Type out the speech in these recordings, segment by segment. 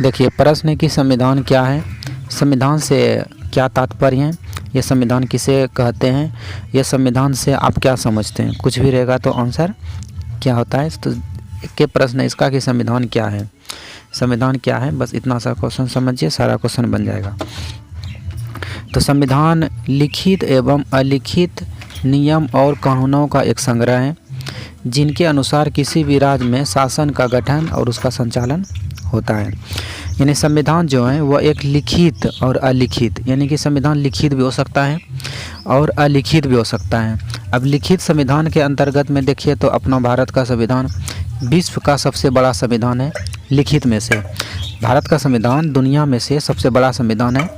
देखिए प्रश्न है कि संविधान क्या है, संविधान से क्या तात्पर्य है, ये संविधान किसे कहते हैं, ये संविधान से आप क्या समझते हैं। कुछ भी रहेगा तो आंसर क्या होता है। तो के प्रश्न है इसका कि संविधान क्या है, संविधान क्या है, बस इतना सा क्वेश्चन समझिए, सारा क्वेश्चन बन जाएगा। तो संविधान लिखित एवं अलिखित नियम और कानूनों का एक संग्रह है जिनके अनुसार किसी भी राज्य में शासन का गठन और उसका संचालन होता है। यानी संविधान जो है वह एक लिखित और अलिखित, यानी कि संविधान लिखित भी हो सकता है और अलिखित भी हो सकता है। अब लिखित संविधान के अंतर्गत में देखिए तो अपना भारत का संविधान विश्व का सबसे बड़ा संविधान है। लिखित में से भारत का संविधान दुनिया में से सबसे बड़ा संविधान है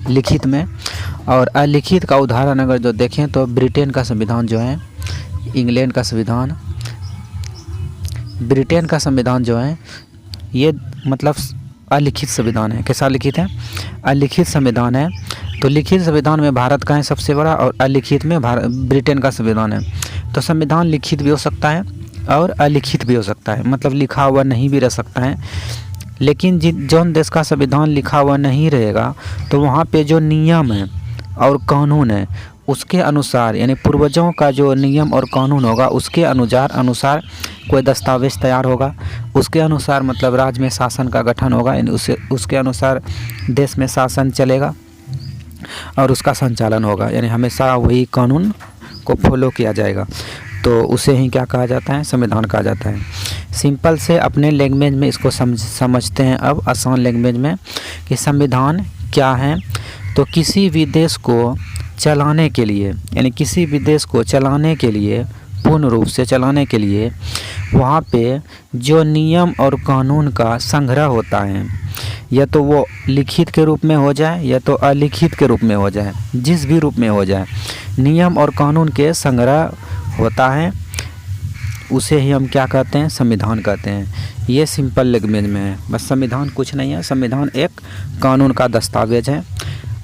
लिखित में। और अलिखित का उदाहरण अगर जो देखें तो ब्रिटेन का संविधान जो है, इंग्लैंड का संविधान, ब्रिटेन का संविधान जो है ये मतलब अलिखित संविधान है। कैसा लिखित है, अलिखित संविधान है। तो लिखित संविधान में भारत का है सबसे बड़ा और अलिखित में ब्रिटेन का संविधान है। तो संविधान लिखित भी हो सकता है और अलिखित भी हो सकता है, मतलब लिखा हुआ नहीं भी रह सकता है। लेकिन जौन देश का संविधान लिखा हुआ नहीं रहेगा तो वहाँ पे जो नियम है और कानून है उसके अनुसार, यानी पूर्वजों का जो नियम और कानून होगा उसके अनुसार कोई दस्तावेज तैयार होगा, उसके अनुसार मतलब राज्य में शासन का गठन होगा, यानी उसके अनुसार देश में शासन चलेगा और उसका संचालन होगा, यानी हमेशा वही कानून को फॉलो किया जाएगा। तो उसे ही क्या कहा जाता है, संविधान कहा जाता है। सिंपल से अपने लैंग्वेज में इसको समझते हैं अब आसान लैंग्वेज में कि संविधान क्या है। तो किसी भी देश को चलाने के लिए, यानी किसी भी देश को चलाने के लिए, पूर्ण रूप से चलाने के लिए वहाँ पे जो नियम और कानून का संग्रह होता है, या तो वो लिखित के रूप में हो जाए या तो अलिखित के रूप में हो जाए, जिस भी रूप में हो जाए, नियम और कानून के संग्रह होता है, उसे ही हम क्या कहते हैं, संविधान कहते हैं। ये सिंपल लैंग्वेज में है। बस संविधान कुछ नहीं है, संविधान एक कानून का दस्तावेज है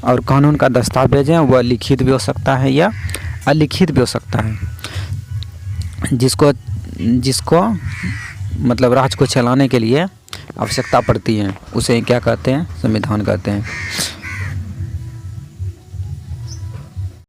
और कानून का दस्तावेज है वह लिखित भी हो सकता है या अलिखित भी हो सकता है। जिसको मतलब राज्य को चलाने के लिए आवश्यकता पड़ती है उसे क्या कहते हैं, संविधान कहते हैं।